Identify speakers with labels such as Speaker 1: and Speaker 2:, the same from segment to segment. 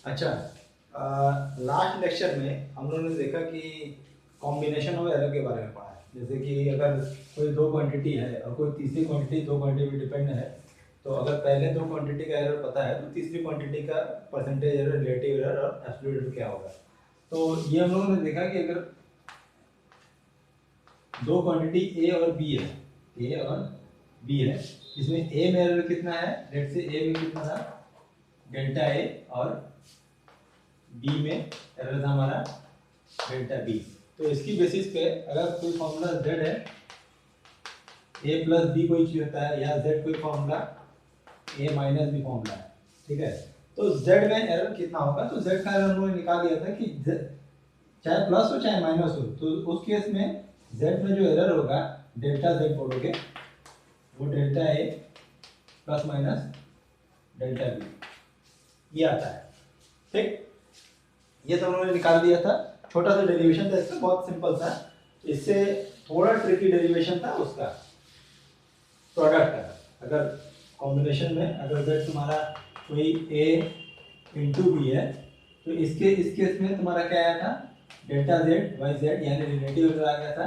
Speaker 1: अच्छा, last lecture में हम लोगों ने देखा कि कॉम्बिनेशन ऑफ एरर के बारे में पढ़ा है। जैसे कि अगर कोई दो क्वांटिटी है और कोई तीसरी क्वांटिटी दो क्वांटिटी पे डिपेंड है, तो अगर पहले दो क्वांटिटी का एरर पता है तो तीसरी क्वांटिटी का परसेंटेज एरर, रिलेटिव एरर और एब्सोल्यूट एरर क्या होगा। तो ये हम लोगों ने देखा कि अगर दो क्वांटिटी ए और बी है, ए और बी है, इसमें ए में एरर कितना है, लेट से ए में कितना था, डेल्टा ए, और बी में एरर था हमारा डेल्टा बी। तो इसकी बेसिस पे अगर कोई फॉर्मूला z है, a प्लस बी कोई चीज होता है, या z कोई formula a minus B formula है, ठीक है। तो z में एरर कितना होगा, तो z का एरर हम लोगों ने निकाल दिया था कि चाहे प्लस हो चाहे माइनस हो, तो उस केस में z में जो एरर होगा डेल्टा z बोलोगे, वो delta a plus minus delta B ये आता है, ठीक। ये तो उन्होंने निकाल दिया था। छोटा सा डेरिवेशन था इसका, बहुत सिंपल था। इससे थोड़ा ट्रिकी डेरिवेशन था उसका प्रोडक्ट का। अगर कॉम्बिनेशन में अगर z तुम्हारा कोई a इंटू बी है, तो इस केस में तुम्हारा क्या आया था, डेल्टा z बाई z, यानी रिलेटिव एरर आ गया था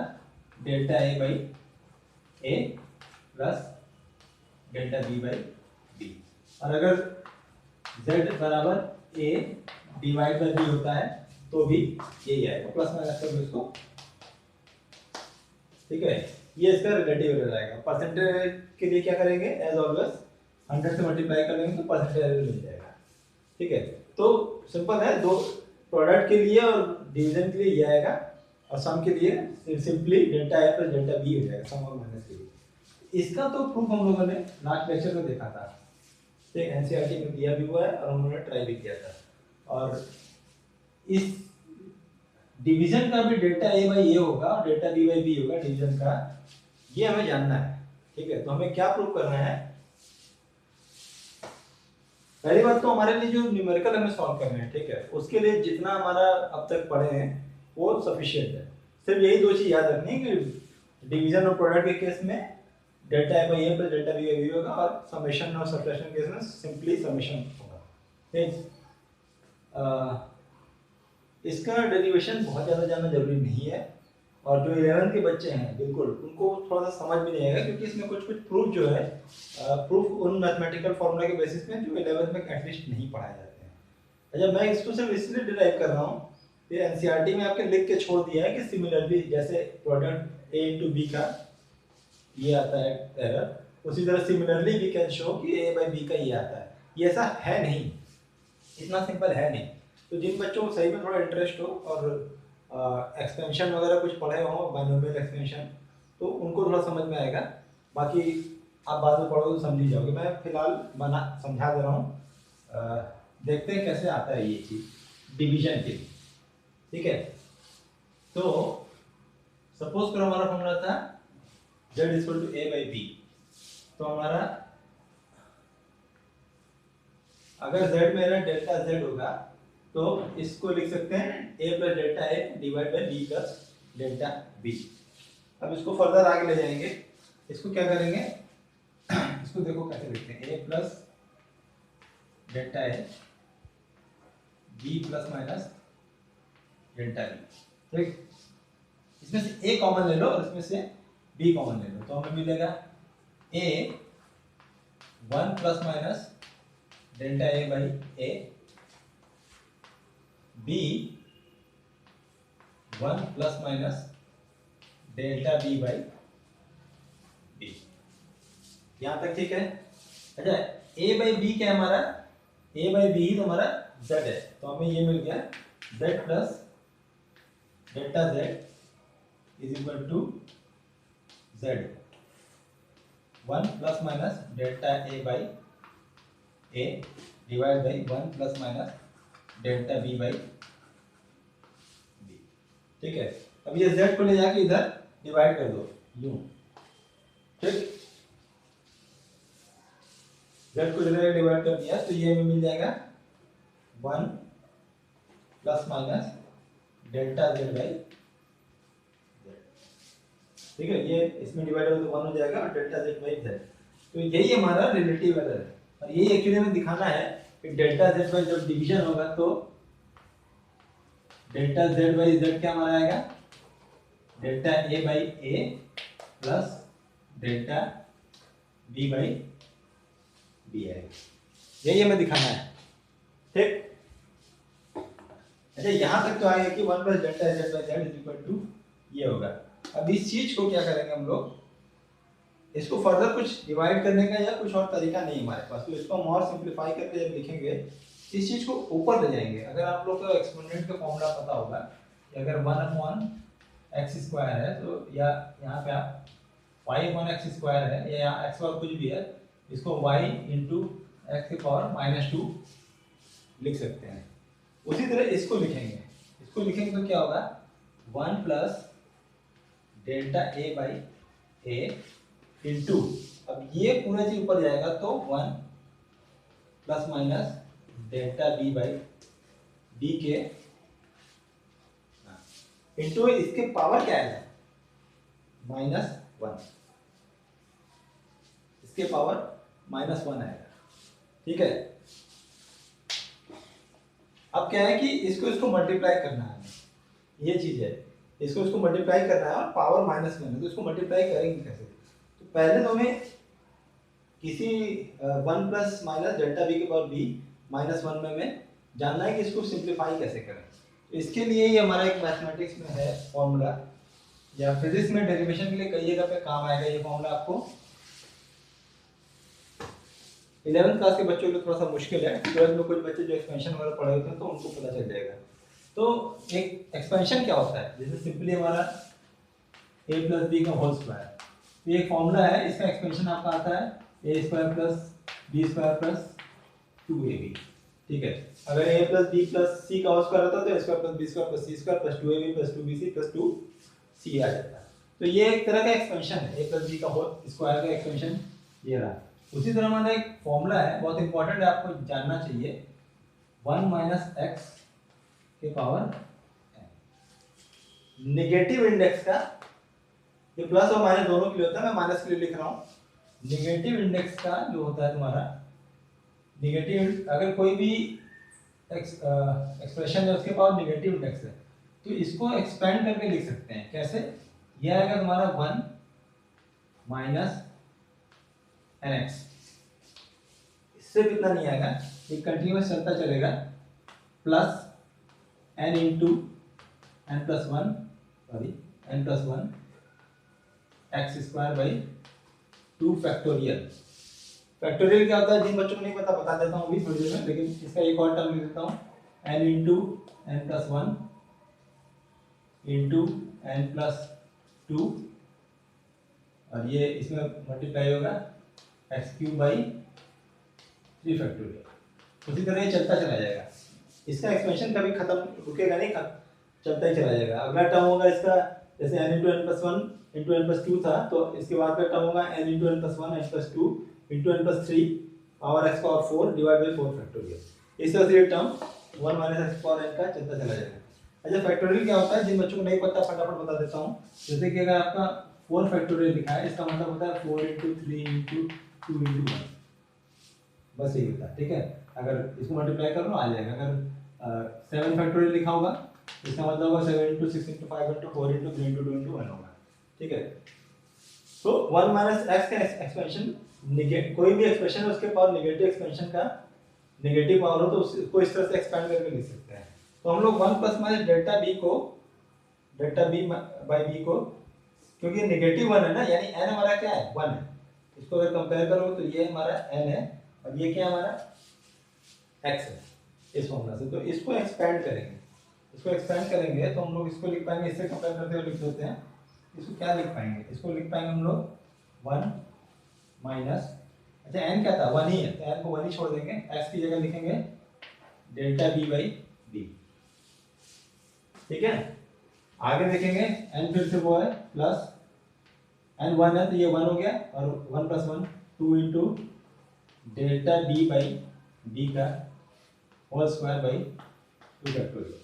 Speaker 1: delta a by a plus delta b by b। और अगर z बराबर a डिवाइड बाई b होता है तो भी यही आएगा, प्लस माइनस कर दो इसको, ठीक है। ये इसका रिलेटिव एरर आएगा। परसेंटेज के लिए क्या करेंगे, एज ऑलवेज 100 से मल्टीप्लाई कर लेंगे तो परसेंटेज एरर मिल जाएगा, ठीक है। तो सिंपल है, दो प्रोडक्ट के लिए और डिवीजन के लिए ये आएगा, और सम के लिए simply delta A plus delta B हो जाएगा, सम और माइनस के लिए। इसका तो प्रूफ हम लोगों ने लास्ट लेक्चर में देखा था, ठीक, एनसीईआरटी में दिया भी हुआ है और उन्होंने ट्राई भी किया था। और इस डिवीजन का भी डेल्टा ए बाई ए होगा और डेल्टा बी बाई बी होगा डिवीजन का, ये हमें जानना है, ठीक है। तो हमें क्या प्रूव करना है, पहली बात तो हमारे लिए जो न्यूमेरिकल हमें सॉल्व करना है, ठीक है, उसके लिए जितना हमारा अब तक पढ़े हैं वो सफिशिएंट है। सिर्फ यही दो चीज याद रखनी है कि डिवीजन और प्रोडक्ट के केस में delta A by A plus delta B by B होगा, और समेशन और सब्ट्रैक्शन के केस में सिंपली समेशन होगा, ठीक। इसका डेरिवेशन बहुत ज़्यादा जानना जरूरी नहीं है, और जो 11th के बच्चे हैं बिल्कुल उनको थोड़ा सा समझ भी नहीं आएगा, क्योंकि इसमें कुछ कुछ प्रूफ जो है, प्रूफ उन मैथमेटिकल फॉर्मूला के बेसिस पे जो 11th में एटलीस्ट नहीं पढ़ाए जाते हैं। अच्छा, मैं इसको सिर्फ इसलिए डिराइव कर रहा हूँ, ये एनसीईआरटी में आपके लिख के छोड़ दिया है कि सिमिलरली जैसे प्रोडक्ट ए इंटू बी का ये आता है एरर, उसी तरह सिमिलरली वी कैन शो कि ए बाई बी का ये आता है। ये ऐसा है नहीं, इतना सिंपल है नहीं। तो जिन बच्चों को सही में थोड़ा इंटरेस्ट हो और एक्सपेंशन वगैरह कुछ पढ़े हो, बाइनोमियल एक्सपेंशन, तो उनको थोड़ा समझ में आएगा। बाकी आप बाद में पढ़ोगे तो समझ ही जाओगे। मैं फिलहाल बना समझा दे रहा हूँ, देखते हैं कैसे आता है ये चीज डिवीजन के, ठीक है। तो सपोज करो हमारा फॉर्मूला था z equal to a by B. तो हमारा अगर z मेरा डेल्टा z होगा तो इसको लिख सकते हैं a plus delta A divide by B plus delta B. अब इसको फर्दर आगे ले जाएंगे, इसको क्या करेंगे, इसको देखो कैसे लिखते हैं, a plus delta A B plus minus delta B, ठीक। इसमें से a कॉमन ले लो और इसमें से b कॉमन ले लो, तो हमें मिलेगा a 1 plus minus delta A by A, b 1 plus minus delta B by B. यहां तक ठीक है। अच्छा, a बाई बी क्या है हमारा, a बाई बी ही तो हमारा z है, तो हमें ये मिल गया z plus delta z is equal to z 1 plus minus delta A by A divide by 1 plus minus delta B by B, ठीक है। अब ये z को ले जाके इधर डिवाइड कर दो यूं, ठीक। z को इधर डिवाइड कर दिया तो ये हमें मिल जाएगा 1 plus minus delta z by z, ठीक है। ये इसमें डिवाइड हो तो 1 हो जाएगा और डेल्टा z बाई z। तो यही हमारा रिलेटिव एरर है, और यही एक्चुअली हमें दिखाना है फिर डेल्टा जेड बाई जब डिवीजन होगा तो डेल्टा जेड बाई जेड क्या हमारा आएगा, delta A by A plus delta B by B आएगा। यही हमें दिखाना है, ठीक। अच्छा यहाँ तक तो आएगा कि 1 plus delta Z by Z is equal to ये होगा। अब इस चीज को क्या करेंगे हम लोग, इसको फर्दर कुछ डिवाइड करने का या कुछ और तरीका नहीं हमारे पास, तो इसको हम और सिंप्लीफाई करके जब लिखेंगे इस चीज को ऊपर ले जाएंगे। अगर आप लोग को एक्सपोनेंट का फॉर्मूला पता होगा कि अगर 1/x² है तो या यहाँ पे आप y/x² है या यहाँ x और कुछ भी है, इसको y इंटू एक्स की पावर -2 लिख सकते हैं। उसी तरह इसको लिखेंगे, इसको लिखेंगे तो क्या होगा 1 plus delta A by A into, अब ये पूरा चीज ऊपर जाएगा तो 1 plus minus delta B by B के इंटू इसके पावर क्या है -1, इसके पावर -1 आएगा, ठीक है। अब क्या है कि इसको मल्टीप्लाई करना है, ये चीज है, इसको मल्टीप्लाई करना है और पावर -1 है, तो इसको मल्टीप्लाई करेंगे कैसे। तो पहले तो हमें किसी 1 प्लस माइनस डेल्टा बी के पावर बी -1 में हमें जानना है कि इसको सिंप्लीफाई कैसे करें। तो इसके लिए ही हमारा एक मैथमेटिक्स में है फॉर्मूला, या फिजिक्स में डेरिवेशन के लिए कई जगह पे काम आएगा ये फॉर्मूला आपको। 11th क्लास के बच्चों के लिए थोड़ा सा मुश्किल है, 12th में कुछ बच्चे जो एक्सपेंशन वगैरह पढ़े होते हैं तो उनको पता चल जाएगा। तो एक एक्सपेंशन क्या होता है, जैसे सिंपली हमारा a प्लस बी का होल स्क्वायर, तो ये फॉर्मूला है, इसका एक्सपेंशन आपका आता है a² plus b² plus 2ab, ठीक है। अगर a plus b plus c का होल स्क्वायर होता तो a² plus b² plus c² plus 2ab plus 2bc plus 2c आ जाता है। तो ये एक तरह का एक्सपेंशन है, a प्लस b का होल स्क्वायर का एक्सपेंशन ये रहा। उसी तरह हमारा एक फॉर्मूला है, बहुत इंपॉर्टेंट है, आपको जानना चाहिए, 1 माइनस एक्स के पावर नेगेटिव इंडेक्स का, ये प्लस और माइनस दोनों के लिए होता है, मैं माइनस के लिए लिख रहा हूं। नेगेटिव इंडेक्स का जो होता है तुम्हारा नेगेटिव, अगर कोई भी एक्सप्रेशन है उसके पावर नेगेटिव इंडेक्स है तो इसको एक्सपेंड करके लिख सकते हैं। कैसे, ये आएगा तुम्हारा 1 माइनस nx, इससे कितना नहीं आएगा, ये कंटिन्यूअस चलता चलेगा, plus n into n plus 1 x² by 2 factorial. Factorial क्या होता है, जिन बच्चों को नहीं पता बता देता हूँ अभी थोड़ी देर में, लेकिन इसका एक और टर्म लिख देता हूँ, n into n plus 1 into n plus 2, और ये इसमें मल्टीप्लाई होगा x³ बाई 3 फैक्टोरियल। उसी तरह ये चलता चला जाएगा, इसका एक्सपेंशन कभी खत्म रुकेगा नहीं, चलता ही चला जाएगा। अगला टर्म होगा इसका, जैसे n into n plus 1 into n plus 2 था, तो इसके बाद का टर्म होगा n into n plus 1 n plus 2 into n plus 3 power x power 4 divide by 4 factorial. इस तरह से ये term 1 minus x power n का चलता चला जाएगा। अच्छा, फैक्टोरियल क्या होता है, जिन बच्चों को नहीं पता फटाफट बता देता हूँ। जैसे कि अगर आपका 4 फैक्टोरियल लिखा है, इसका मतलब होता है 4 इंटू 3 इंटू 2 इंटू 1, बस यही होता है, ठीक है। अगर इसको मल्टीप्लाई कर लो आ जाएगा। अगर 7 फैक्टोरियल लिखा होगा इसका मतलब होगा 7 into 6 into 5 into 4 into 3 into 2 into 1 होगा, ठीक है। तो 1 माइनस एक्स का एक्सपेंशन, कोई भी एक्सप्रेशन है उसके पावर नेगेटिव एक्सपेंशन का नेगेटिव पावर हो तो उसको इस तरह से एक्सपेंड करके लिख सकते हैं। तो हम लोग 1 plus minus delta B by B को, क्योंकि नेगेटिव 1 है ना, यानी n हमारा क्या है 1 है, इसको अगर कंपेयर करो तो ये हमारा n है और ये क्या हमारा x है इस फॉर्मूला से। तो इसको एक्सपेंड करेंगे तो हम लोग इसको लिख पाएंगे, इससे कंपेयर करते हुए लिख देते हैं, इसको क्या लिख पाएंगे, इसको लिख पाएंगे हम लोग 1 माइनस, अच्छा n क्या था 1 ही है तो n को 1 ही छोड़ देंगे, x की जगह लिखेंगे डेल्टा b बाई बी, ठीक है। आगे देखेंगे n फिर से वो है प्लस n 1 है तो ये 1 हो गया, और 1 plus 1 2 into delta b by B का होल स्क्वायर बाई 2 फैक्टोरियल,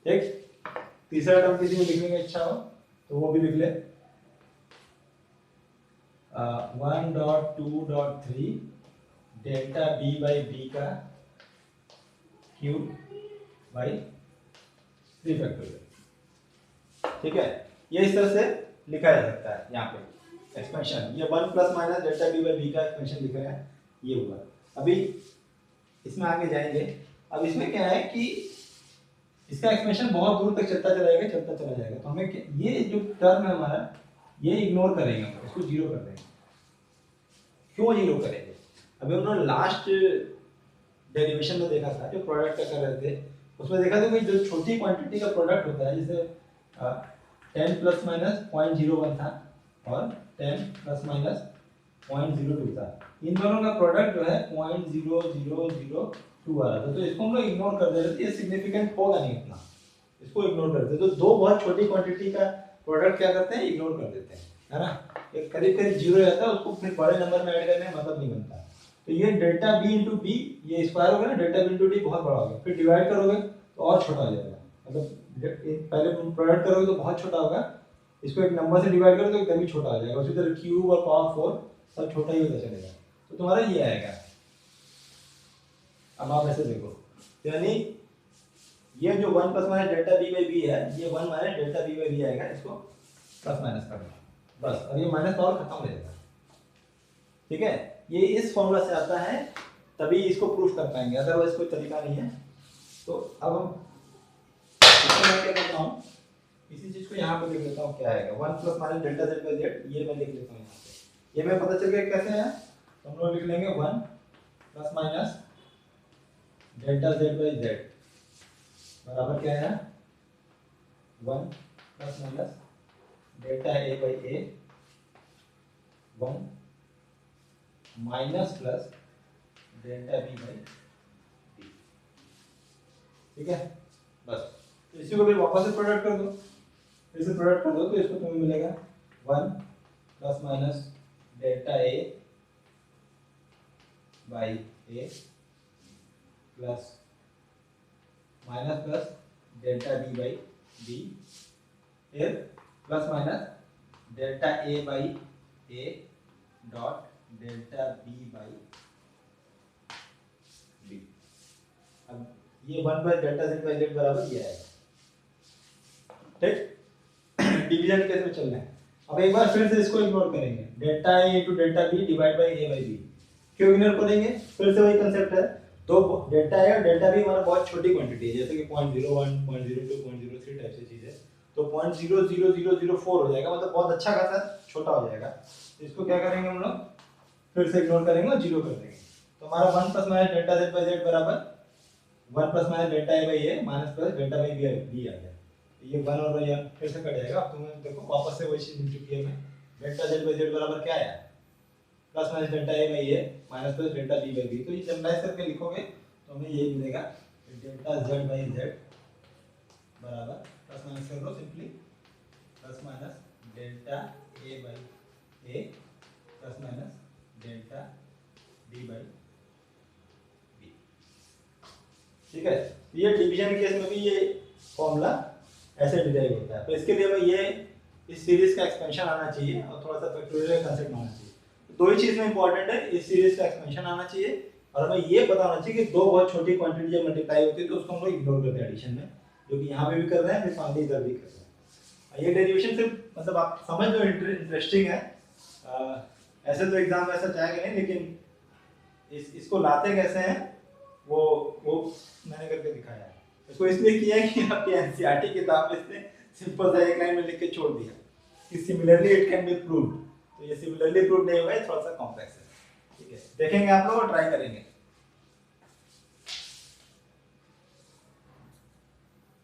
Speaker 1: ठीक। तीसरा टर्म किसी को लिखने की इच्छा हो तो वो भी लिख ले, 1.2.3 डेल्टा b बाई बी का क्यूब बाई 3 फैक्टोरियल। ठीक है, ये इस तरह से लिखा जा सकता है। यहाँ पे एक्सपेंशन ये 1 plus minus delta B by B का एक्सपेंशन लिख रहे हैं, ये हुआ। अभी इसमें आगे जाएंगे। अब इसमें क्या है कि इसका एक्सपेंशन बहुत दूर तक चलता चला जाएगा, चलता चला जाएगा। तो हमें ये जो टर्म है हमारा, ये इग्नोर करेंगे, हम इसको जीरो कर देंगे। क्यों जीरो करेंगे? अभी हम लोग लास्ट डेरिवेशन में देखा था, जो प्रोडक्ट का कर रहे थे, उसमें देखा था कि जो छोटी क्वांटिटी का प्रोडक्ट होता है, जैसे 10 प्लस माइनस 0.01 था और 10 प्लस माइनस 0.02 था। इन दोनों का प्रोडक्ट जो है 0.0002 आ रहा था। तो इसको हम लोग इग्नोर कर दे रहे थे, ये सिग्निफिकेंट होगा नहीं इतना, इसको इग्नोर कर देते। तो दो बहुत छोटी क्वांटिटी का प्रोडक्ट क्या करते हैं, इग्नोर कर देते हैं, है ना। एक करीब करीब जीरो रहता है, उसको फिर बड़े नंबर में ऐड करने में मतलब नहीं बनता। तो ये डेल्टा बी इंटू बी, ये स्क्वायर होगा ना, डेल्टा बी इंटू डी बहुत बड़ा होगा, फिर डिवाइड करोगे तो और छोटा हो जाएगा। मतलब पहले प्रोडक्ट करोगे तो बहुत छोटा होगा, इसको एक नंबर से डिवाइड करो तो एकदम ही छोटा हो जाएगा। उसी तरह क्यूब और पावर 4 सब छोटा ही होता चलेगा। तो तुम्हारा ये आएगा। अब आप ऐसे देखो, यानी ये जो 1 plus minus delta B by B है, ये 1 minus delta B by B आएगा, इसको प्लस माइनस करना बस, और ये माइनस पावर खत्म हो जाएगा। ठीक है, ये इस फॉर्मूला से आता है, तभी इसको प्रूफ कर पाएंगे, अदरवाइज कोई तरीका नहीं है। तो अब हम इसको क्या करता हूँ, इसी चीज को यहाँ पे लिख लेता हूँ, क्या आएगा 1 plus minus delta Z by Z, ये मैं लिख लेता हूँ यहाँ पे। ये मैं पता चल गया कैसे है, तो हम लोग लिख लेंगे 1 plus minus delta Z by Z बराबर क्या है 1 plus minus delta A by A 1 minus plus delta B by D. ठीक है, बस। तो इसी को भी वापस से प्रोडक्ट कर दो, फिर से प्रोडक्ट कर दो, तो इसको तुम्हें मिलेगा 1 plus minus delta A by A plus minus plus delta B by D, फिर plus minus delta A by A dot delta B by D. अब ये 1 plus delta Z by Z बराबर ये आएगा। ठीक, डिवीजन केस में चलना है। अब एक बार फिर से इसको इग्नोर करेंगे, delta A into delta B divide by A by B. क्यों इग्नोर करेंगे? फिर से वही कंसेप्ट है, तो डेल्टा ए और डेल्टा बी हमारा बहुत छोटी क्वांटिटी है, जैसे कि 0.01, 0.02, 0.03 टाइप से चीज है, तो 0.00004 हो जाएगा, मतलब बहुत अच्छा खासा छोटा हो जाएगा। तो इसको क्या करेंगे हम लोग, फिर से इग्नोर करेंगे और जीरो कर देंगे। तो हमारा 1 plus minus delta Z by Z बराबर 1 plus minus delta A by A minus plus delta by B आ गया। ये 1 और ये फिर से कट जाएगा। अब तुम्हें देखो वापस से वही चीज मिल चुकी है हमें, डेल्टा जेड बाई जेड बराबर क्या आया, plus minus delta A by A minus plus delta B by B. तो ये जनरलाइज करके लिखोगे तो हमें ये मिलेगा, डेल्टा जेड बाई जेड बराबर प्लस माइनस कर लो simply, plus minus delta A by A plus minus delta B by B. ठीक है, ये डिवीजन केस में भी ये फॉर्मूला ऐसे डिराइव होता है। तो इसके लिए हमें ये इस सीरीज का एक्सपेंशन आना चाहिए और थोड़ा सा फैक्टोरियल कंसेप्ट आना चाहिए। दो ही चीज में इंपॉर्टेंट है, इस सीरीज का एक्सपेंशन आना चाहिए और हमें ये पता होना चाहिए कि दो बहुत छोटी क्वांटिटी जब मल्टीप्लाई होती है तो उसको हम लोग इग्नोर करते हैं एडिशन में, जो कि यहाँ पे भी कर रहे हैं, फिर फाइनली इधर भी कर रहे हैं। ये डेरिवेशन सिर्फ मतलब आप समझ लो इंटरेस्टिंग है, ऐसे तो एग्जाम में ऐसा चाहेंगे नहीं, लेकिन इसको लाते कैसे हैं वो मैंने करके दिखाया है। इसको इसलिए किया है कि आपके एनसीईआरटी किताब में इसने सिंपल सा एक लाइन में लिख के छोड़ दिया कि similarly it can be proved. तो ये सिमिलरली प्रूव नहीं होगा, थोड़ा सा कॉम्प्लेक्स है। ठीक है, देखेंगे आप लोग और ट्राई करेंगे।